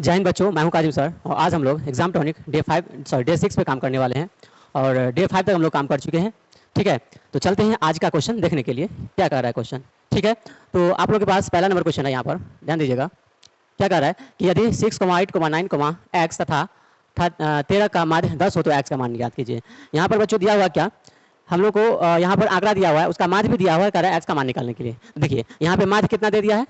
जय हिंद बच्चों, मैं हूं काजिम सर और आज हम लोग एग्जाम टॉनिक डे 6 पे काम करने वाले हैं और डे 5 तक हम लोग काम कर चुके हैं। ठीक है, तो चलते हैं आज का क्वेश्चन देखने के लिए क्या कर रहा है क्वेश्चन। ठीक है, तो आप लोग के पास पहला नंबर क्वेश्चन है, यहाँ पर ध्यान दीजिएगा। क्या कर रहा है कि यदि 6, 8, 9, x तथा 13 का माध्य 10 हो तो x का मान ज्ञात कीजिए। यहाँ पर बच्चों दिया हुआ क्या, हम लोग को यहाँ पर आंकड़ा दिया हुआ है, उसका माध्य भी दिया हुआ है, कह रहा है x का मान निकालने के लिए। देखिए यहाँ पे माध्य कितना दे दिया है,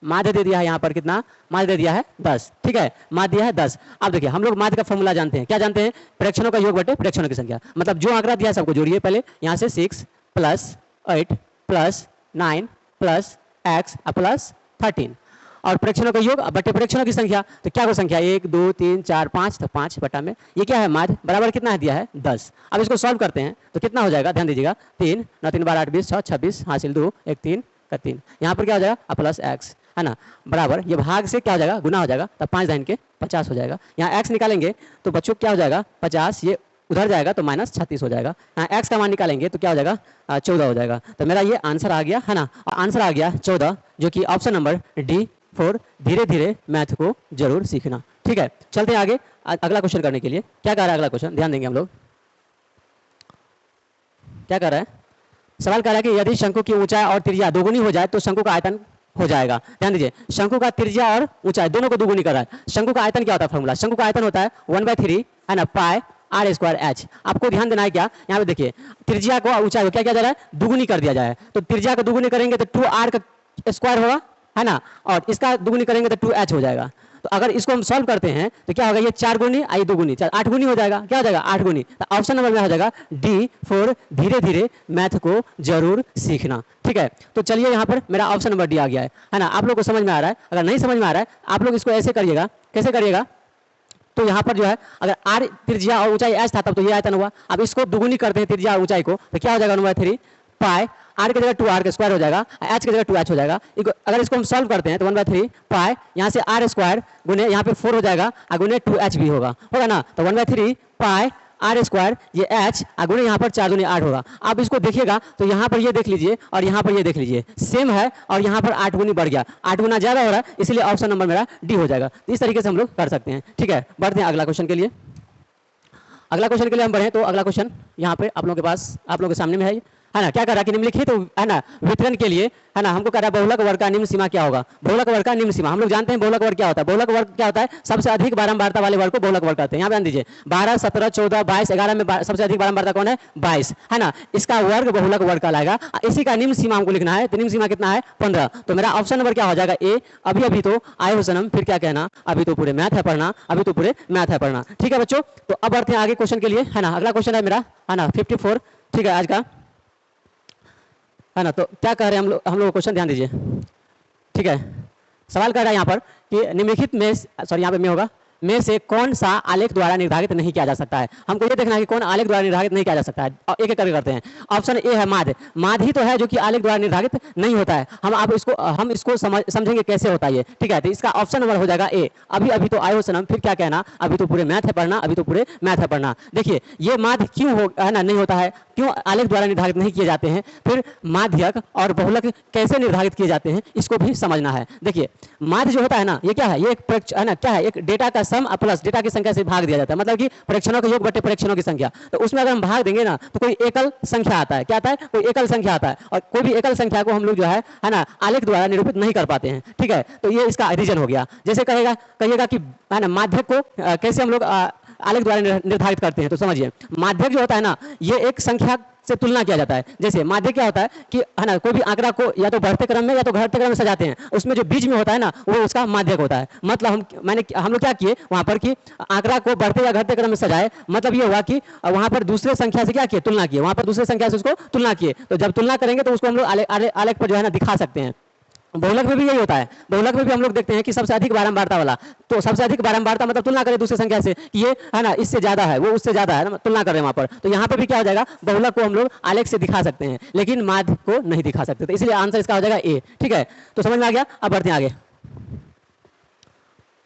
माध्य दे दिया है यहाँ पर कितना, माध्य दे दिया है 10। ठीक है, माध्य दिया है 10। अब देखिए हम लोग माध्य का फॉर्मूला जानते हैं, क्या जानते हैं, प्रेक्षणों का योग बटे प्रेक्षणों की संख्या। मतलब जो आंकड़ा दिया है सबको जोड़िए पहले, यहाँ से 6 + 8 + 9 + x + 13 और प्रेक्षणों का योग बटे प्रेक्षणों की संख्या। तो क्या हो संख्या 1 2 3 4 5, तो 5 बटा में ये क्या है, माध्य बराबर कितना है दिया है 10। अब इसको सॉल्व करते हैं तो कितना हो जाएगा, ध्यान दीजिएगा। 3 9 3 12 8 20 6 26 हासिल 2 1 3 का 3, यहाँ पर क्या हो जाएगा प्लस x है ना, बराबर ये भाग से क्या हो जाएगा, गुना हो जाएगा, तब 5 दाइन के 50 हो जाएगा। यहाँ x निकालेंगे तो बच्चों क्या हो जाएगा 50, ये उधर जाएगा तो -36 हो जाएगा। यहाँ x का मान निकालेंगे तो क्या हो जाएगा 14 हो जाएगा। तो मेरा ये आंसर आ गया है ना, और आंसर आ गया 14, जो कि ऑप्शन नंबर D4। धीरे धीरे मैथ को जरूर सीखना। ठीक है, चलते हैं आगे अगला क्वेश्चन करने के लिए। क्या कर रहा है अगला क्वेश्चन, ध्यान देंगे हम लोग। क्या कर रहा है, सवाल कर रहा है कि यदि शंकु की ऊंचाई और त्रिज्या दोगुनी हो जाए तो शंकु का आयतन हो जाएगा। ध्यान दीजिए, शंकु का त्रिज्या और ऊंचाई दोनों को दोगुनी कर रहा है। शंकु का आयतन क्या होता है, फॉर्मूला शंकु का आयतन होता है 1/3 है ना, पाई r² h। आपको ध्यान देना है क्या, यहाँ पे देखिए त्रिज्या को और ऊंचाई को क्या किया जा रहा है, दुगुनी कर दिया जाए। तो त्रिज्या को दुगुनी करेंगे तो 2r का स्क्वायर होगा है ना, और इसका दुगुनी करेंगे तो 2h हो जाएगा। तो अगर इसको हम सॉल्व करते हैं तो क्या होगा, ये 4 गुनी आई 2 गुनी 4 8 गुनी हो जाएगा। क्या हो जाएगा 8 गुनी। तो ऑप्शन नंबर में हो जाएगा D4। धीरे धीरे मैथ को जरूर सीखना। ठीक है, तो चलिए यहाँ पर मेरा ऑप्शन नंबर D आ गया है ना। आप लोग को समझ में आ रहा है, अगर नहीं समझ में आ रहा है आप लोग इसको ऐसे करिएगा। कैसे करिएगा, तो यहाँ पर जो है अगर r त्रिज्या और ऊंचाई h था तब तो ये आयतन हुआ। अब इसको दुगुनी करते हैं त्रिज्या और ऊंचाई को तो क्या हो जाएगा 1/3 पाई, r की जगह 2r का स्क्वायर हो जाएगा, h की जगह 2h हो जाएगा। अगर इसको हम सॉल्व करते हैं तो 1/3 पाई, यहाँ से r² गुने यहाँ पे 4 हो जाएगा, गुने 2h भी होगा ना। तो 1/3 पाई r², ये h गुने यहाँ पर 4 दूनी 8 होगा। आप इसको देखिएगा तो यहाँ पर ये देख लीजिए और यहाँ पर ये देख लीजिए सेम है, और यहाँ पर 8 गुनी बढ़ गया, 8 गुना ज्यादा हो रहा है, इसलिए ऑप्शन नंबर मेरा D हो जाएगा। इस तरीके से हम लोग कर सकते हैं। ठीक है, बढ़ते हैं अगला क्वेश्चन के लिए। अगला क्वेश्चन के लिए हम बढ़े तो अगला क्वेश्चन यहाँ पे आप लोगों के पास, आप लोगों के सामने में है ना। क्या कर रहा है कि निम्नलिखित है ना वितरण के लिए है ना, हमको कह रहा है बहुलक वर्ग का निम्न सीमा क्या होगा। बहुलक वर्ग का निम्न सीमा हम लोग जानते हैं, बहुलक वर्ग क्या होता है। बहुलक वर्ग क्या होता है, सबसे अधिक बारंबारता वाले वर्ग को बहुलक वर्ग कहते हैं। यहाँ पे ध्यान दीजिए 12 17 14 22 11 में सबसे अधिक बारंबारता कौन है, 22 है ना, इसका वर्ग बहुलक वर्ग कहलाएगा। इसी का निम्न सीमा हमको लिखना है, तो निम्न सीमा कितना है 15। तो मेरा ऑप्शन नंबर क्या हो जाएगा ए। अभी अभी तो आए हो सनम, फिर क्या कहना, अभी तो पूरे मैथ है पढ़ना, अभी तो पूरे मैथ है पढ़ना। ठीक है बच्चों, तो अब बढ़ते हैं आगे क्वेश्चन के लिए है ना। अगला क्वेश्चन है मेरा है ना 54। ठीक है, आज का है ना। तो क्या कह रहे हैं हम लोग क्वेश्चन ध्यान दीजिए। ठीक है, सवाल कर रहा है यहाँ पर कि निम्नलिखित में, सॉरी यहाँ पे में होगा, में से कौन सा आलेख द्वारा निर्धारित नहीं किया जा सकता है। हमको ये देखना है कि कौन आलेख द्वारा निर्धारित नहीं किया जा सकता है, और एक एक करके करते हैं। ऑप्शन ए है माध्य। माध्य ही तो है जो कि आलेख द्वारा निर्धारित नहीं होता है। हम इसको समझेंगे कैसे होता है ये। ठीक है, तो इसका ऑप्शन नंबर हो जाएगा ए। अभी अभी तो आए हो सनम, फिर क्या कहना, अभी तो पूरे मैथ है पढ़ना, अभी तो पूरे मैथ है पढ़ना। देखिए ये माध्य क्यों हो है ना नहीं होता है, क्यों आलेख द्वारा निर्धारित नहीं किए जाते हैं, फिर माध्यक और बहुलक कैसे निर्धारित किए जाते हैं, इसको भी समझना है। देखिए माध्य जो होता है ना, ये क्या है, ये एक है ना, क्या है, एक डेटा का सम प्लस डेटा की संख्या से भाग दिया जाता है। मतलब कि प्रेक्षणों का योग बटे प्रेक्षणों की संख्या। तो उसमें अगर हम भाग देंगे ना तो कोई एकल संख्या आता है। क्या आता है, कोई एकल संख्या आता है, और कोई भी एकल संख्या को हम लोग जो है ना आलेख द्वारा निरूपित नहीं कर पाते हैं। ठीक है, तो ये इसका रीजन हो गया। जैसे कहिएगा कि है ना माध्यक को कैसे हम लोग आलेख द्वारा निर्धारित करते हैं। तो समझिए माध्यक जो होता है ना, ये एक संख्या से तुलना किया जाता है। जैसे माध्य क्या होता है कि है ना, कोई भी आंकड़ा को या तो बढ़ते क्रम में या तो घटते क्रम में सजाते हैं, उसमें जो बीच में होता है ना वो उसका माध्यक होता है। मतलब हम लोग क्या किए वहां पर कि आंकड़ा को बढ़ते या घटते क्रम में सजाए। मतलब ये हुआ कि वहां पर दूसरे संख्या से क्या किए, तुलना किए, वहां पर दूसरे संख्या से उसको तुलना किए। तो जब तुलना करेंगे तो उसको हम लोग आलेख पर जो है ना दिखा सकते हैं। बहुलक में भी यही होता है। बहुलक में भी हम लोग देखते हैं कि सबसे अधिक बारंबारता वाला, तो सबसे अधिक बारंबारता मतलब तुलना करें दूसरी संख्या से कि ये है ना इससे ज्यादा है, वो उससे ज्यादा है ना, तुलना करें वहां पर। तो यहाँ पर भी क्या हो जाएगा, बहुलक को हम लोग आलेख से दिखा सकते हैं, लेकिन माध्य को नहीं दिखा सकते। तो इसलिए आंसर इसका हो जाएगा ए। ठीक है, तो समझ में आ गया। अब बढ़ते हैं आगे।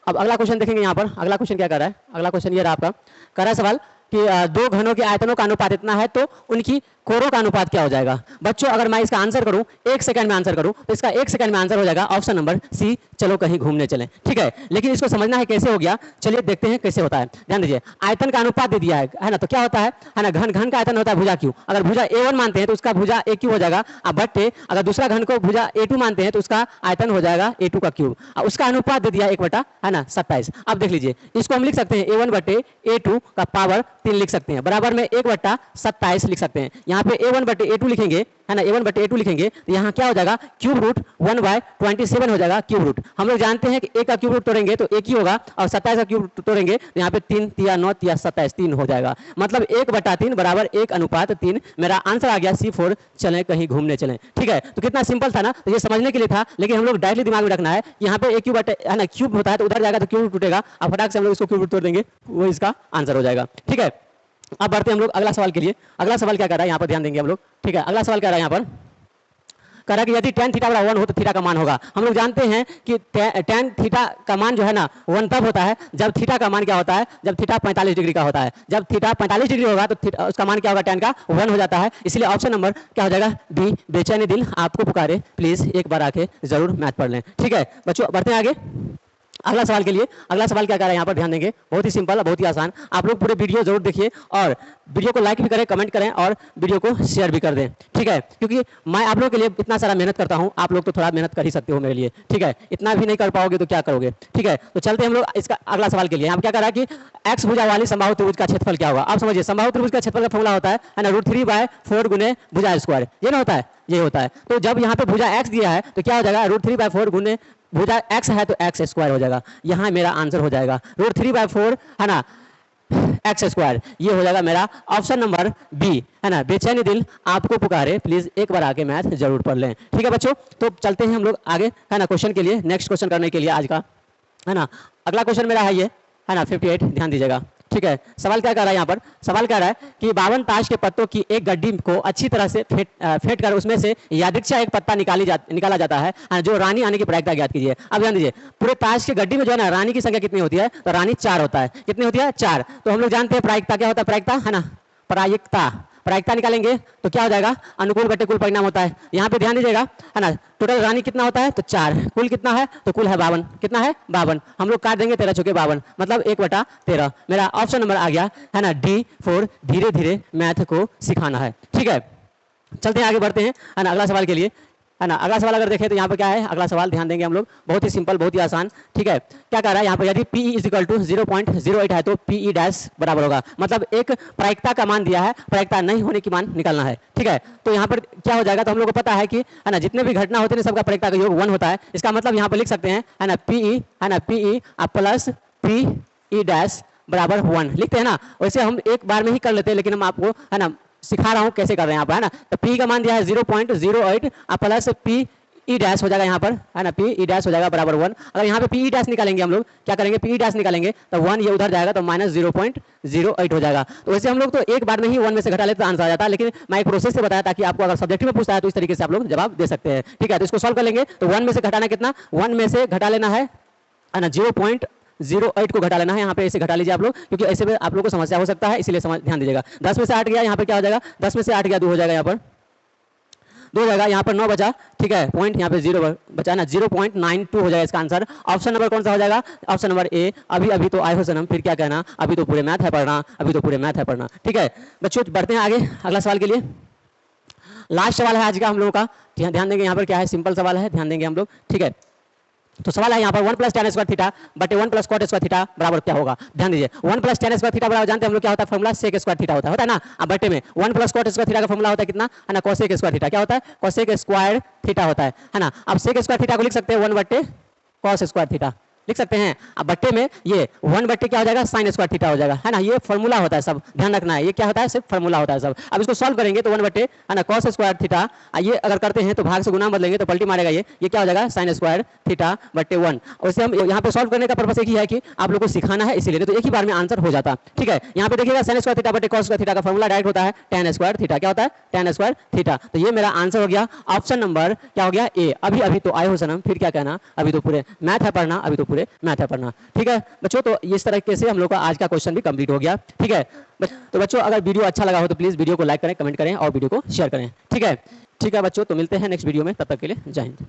अब अगला क्वेश्चन देखेंगे। यहाँ पर अगला क्वेश्चन क्या कर रहा है, अगला क्वेश्चन ये रहा आपका, कर रहा है सवाल कि दो घनों के आयतनों का अनुपात इतना है तो उनकी कोरों का अनुपात क्या हो जाएगा। बच्चों अगर मैं इसका आंसर करूं 1 सेकंड में आंसर करूं तो इसका 1 सेकंड में आंसर हो जाएगा ऑप्शन नंबर सी, चलो कहीं घूमने चलें। ठीक है, लेकिन इसको समझना है कैसे हो गया, चलिए देखते हैं कैसे होता है। ध्यान दीजिए, आयतन का अनुपात दे दिया है ना, तो क्या होता है ना, घन घन का आयतन होता है भुजा क्यू। अगर भुजा A1 मानते हैं तो उसका भुजा AQ हो जाएगा, अब बट्टे अगर दूसरा घन को भुजा A2 मानते हैं तो उसका आयतन हो जाएगा A2 का क्यूब। उसका अनुपात दे दिया 1 है ना 27। अब देख लीजिए, इसको हम लिख सकते हैं A1 बटे A2 का पावर 3 लिख सकते हैं, बराबर में 1/27 लिख सकते हैं। यहाँ पे A1 बटे A2 लिखेंगे है ना, A1 बटे A2 लिखेंगे तो यहाँ क्या हो जाएगा, क्यूब रूट 1/27 हो जाएगा क्यूब रूट। हम लोग जानते हैं कि A का क्यूब रूट तोड़ेंगे तो एक ही होगा, और 27 का क्यूब रूट तोड़ेंगे तो यहाँ पे 3 तिया 9 तिया 27 3 हो जाएगा, मतलब 1/3 बराबर 1:3। मेरा आंसर आ गया C4, चलें कहीं घूमने चलें। ठीक है, तो कितना सिंपल था ना, तो ये समझने के लिए था, लेकिन हम लोग डायरेक्टली दिमाग में रखना है यहाँ पे AQ बटे है ना क्यूब होता है तो उधर जाएगा तो क्यूब रूट टूटेगा, अब फटाक से हम लोग इसको क्यूब रूट तोड़ देंगे, वो इसका आंसर हो जाएगा। ठीक है, अब बढ़ते हैं हम लोग अगला सवाल के लिए। अगला सवाल क्या कर रहा है यहाँ पर, ध्यान देंगे हम लोग। ठीक है, अगला सवाल क्या रहा है यहाँ पर, कह रहा है कि यदि tan थीटा बराबर 1 हो तो थीटा का मान होगा। हम लोग जानते हैं कि tan थीटा का मान जो है ना 1 तब होता है जब थीटा का मान क्या होता है, जब थीटा 45 डिग्री का होता है। जब थीटा 45 डिग्री होगा तो उसका मान क्या होगा, tan का 1 हो जाता है। इसलिए ऑप्शन नंबर क्या हो जाएगा, बी, बेचैनी दिल आपको पुकारे, प्लीज एक बार आके जरूर मैथ पढ़ लें। ठीक है बच्चों, बढ़ते हैं आगे अगला सवाल के लिए। अगला सवाल क्या कर रहा है यहाँ पर, ध्यान देंगे, बहुत ही सिंपल, बहुत ही आसान। आप लोग पूरे वीडियो जरूर देखिए और वीडियो को लाइक भी करें, कमेंट करें और वीडियो को शेयर भी कर दें। ठीक है, क्योंकि मैं आप लोगों के लिए इतना सारा मेहनत करता हूँ, आप लोग तो थोड़ा मेहनत कर ही सकते हो मेरे लिए। ठीक है, इतना भी नहीं कर पाओगे तो क्या करोगे। ठीक है, तो चलते हम लोग इसका अगला सवाल के लिए। यहाँ क्या कर रहा है कि एक्स भुजा वाली समबाहु त्रिभुज का क्षेत्रफल क्या होगा। आप समझिए, समबाहु त्रिभुज का क्षेत्रफल का फॉर्मूला होता है ना √3/4 गुने भुजा स्क्वायर, ये ना होता है, ये होता है। तो जब यहाँ पे भुजा x दिया है तो क्या हो जाएगा, √3/4 गुने भुजा x है तो x स्क्वायर हो जाएगा। यहाँ मेरा आंसर हो जाएगा √3/4 है ना x स्क्वायर, ये हो जाएगा मेरा ऑप्शन नंबर बी, है ना, बेचैनी दिल आपको पुकारे, प्लीज एक बार आके मैथ जरूर पढ़ लें। ठीक है बच्चों, तो चलते हैं हम लोग आगे है ना क्वेश्चन के लिए, नेक्स्ट क्वेश्चन करने के लिए आज का, है ना। अगला क्वेश्चन मेरा है ये, है ना 58, ध्यान दीजिएगा। ठीक है, सवाल क्या कर रहा है यहाँ पर, सवाल क्या रहा है कि 52 ताश के पत्तों की एक गड्डी को अच्छी तरह से फेंट कर उसमें से यादृच्छा एक पत्ता निकाला जाता है जो रानी आने की प्रायिकता ज्ञात कीजिए। अब ध्यान दीजिए, पूरे ताश की गड्डी में जो है ना रानी की संख्या कितनी होती है, तो रानी 4 होता है। कितनी होती है, 4। तो हम लोग जानते हैं प्रायिकता क्या होता है, प्रायिकता है ना, प्रायिकता निकालेंगे तो क्या हो जाएगा, अनुकूल बटे कुल परिणाम होता है। यहाँ पे ध्यान दीजिएगा, है ना, टोटल रानी कितना होता है तो 4, कुल कितना है तो कुल है 52, कितना है 52, हम लोग काट देंगे 13 चौके 52, मतलब 1/13। मेरा ऑप्शन नंबर आ गया है ना D4, धीरे धीरे मैथ को सिखाना है। ठीक है, चलते हैं आगे बढ़ते हैं, है ना अगला सवाल के लिए, है ना। अगला सवाल अगर देखें तो यहाँ पर क्या है, अगला सवाल ध्यान देंगे हम लोग, बहुत ही सिंपल, बहुत ही आसान। ठीक है, क्या कह रहा है यहाँ पर, यदि PE = 0.08 है तो PE डैश बराबर होगा, मतलब एक प्रायिकता का मान दिया है, प्रायिकता नहीं होने की मान निकालना है। ठीक है, तो यहाँ पर क्या हो जाएगा, तो हम लोग को पता है कि है ना जितने भी घटना होते हैं सबका प्रायिकता का योग 1 होता है। इसका मतलब यहाँ पर लिख सकते हैं, है ना PE, है ना PE प्लस PE डैश बराबर 1 लिखते हैं ना। वैसे हम एक बार में ही कर लेते हैं, लेकिन हम आपको है ना सिखा रहा हूं कैसे कर रहे हैं यहाँ पर, है ना। तो P का मान दिया है 0.08 प्लस PE डैश हो जाएगा यहाँ पर, है ना PE डैश हो जाएगा बराबर 1। अगर यहाँ पे PE डैश निकालेंगे हम लोग, क्या करेंगे, PE डैश निकालेंगे तो 1 ये उधर जाएगा तो -0.08 हो जाएगा। तो वैसे हम लोग तो एक बार में ही 1 में से घटा लेते तो आंसर आ जाता है, लेकिन मैं एक प्रोसेस से बताया ताकि आपको अगर सब्जेक्टिव में पूछता है तो इस तरीके से आप लोग जवाब दे सकते हैं। ठीक है, तो इसको सॉल्व कर लेंगे तो 1 में से घटाना कितना, 1 में से घटा लेना है ना 0.08 को घटा लेना है। यहाँ पे ऐसे घटा लीजिए आप लोग, क्योंकि ऐसे में आप लोगों को समस्या हो सकता है, इसलिए ध्यान दीजिएगा। 10 में से 8 गया, यहाँ पे क्या हो जाएगा, 10 में से 8 गया 2 हो जाएगा, यहाँ पर 2 हो जाएगा, यहाँ पर 9 बचा। ठीक है, पॉइंट यहाँ पे 0 बचा ना, 0.92 हो जाएगा इसका आंसर। ऑप्शन नंबर कौन सा हो जाएगा, ऑप्शन नंबर ए। अभी तो आए हो सनम, फिर क्या कहना, अभी तो पूरे मैथ है पढ़ना, अभी तो पूरे मैथ है पढ़ना। ठीक है बच्चों, बढ़ते हैं आगे अगला सवाल के लिए। लास्ट सवाल है आज का हम लोगों का, ध्यान देंगे, यहाँ पर क्या है, सिंपल सवाल है, ध्यान देंगे हम लोग। ठीक है, तो सवाल है यहाँ पर 1 + tan स्क्वायर थीटा बटे 1 + cot स्क्वायर थीटा बराबर क्या होगा। ध्यान दीजिए, 1 + tan स्क्वायर थीटा बराबर जानते हैं हम लोग क्या होता है, फॉर्मूला sec स्क्वायर थीटा होता है ना। अब बटे में 1 + cot स्क्वायर थीटा का फॉर्मूला होता है कितना, है ना cosec स्क्वायर थीटा, क्या होता है cosec स्क्वायर थीटा होता है ना। अब sec स्क्वायर थीटा को लिख सकते हैं 1/cos स्क्वायर थीटा लिख सकते हैं। अब बट्टे में ये 1/, क्या हो जाएगा, sin स्क्वायर थीटा हो जाएगा, है ना। ये फॉर्मूला होता है, सब ध्यान रखना है, ये क्या होता है, सिर्फ फॉर्मूला होता है सब। अब इसको सॉल्व करेंगे तो 1/, है ना cos स्क्वायर थीटा, ये अगर करते हैं तो भाग से गुना बदलेंगे तो पलटी मारेगा, ये क्या हो जाएगा, sin स्क्वायर थीटा बटे 1। वैसे हम यहाँ पे सॉल्व करने का पर्पस एक ही है कि आप लोग को सिखाना है, इसीलिए तो एक ही बार में आंसर हो जाता। ठीक है, यहाँ पे देखिएगा sin स्क्वायर थीटा बटे cos स्क्वायर थीटा का फॉर्मूला डायरेक्ट होता है tan स्क्वायर थीटा, क्या होता है tan स्क्वायर थीटा। तो ये मेरा आंसर हो गया, ऑप्शन नंबर क्या हो गया, ए। अभी तो आए हो सनम, फिर क्या कहना, अभी तो पूरे मैथ है पढ़ना, अभी तो पूरे मैथ है पढ़ना। ठीक है बच्चों, तो इस तरीके से हम लोग का आज का क्वेश्चन भी कंप्लीट हो गया। ठीक है तो बच्चों, अगर वीडियो अच्छा लगा हो तो प्लीज़ वीडियो को लाइक करें, कमेंट करें और वीडियो को शेयर करें। ठीक है बच्चों, तो मिलते हैं नेक्स्ट वीडियो में, तब तक के लिए जय हिंद।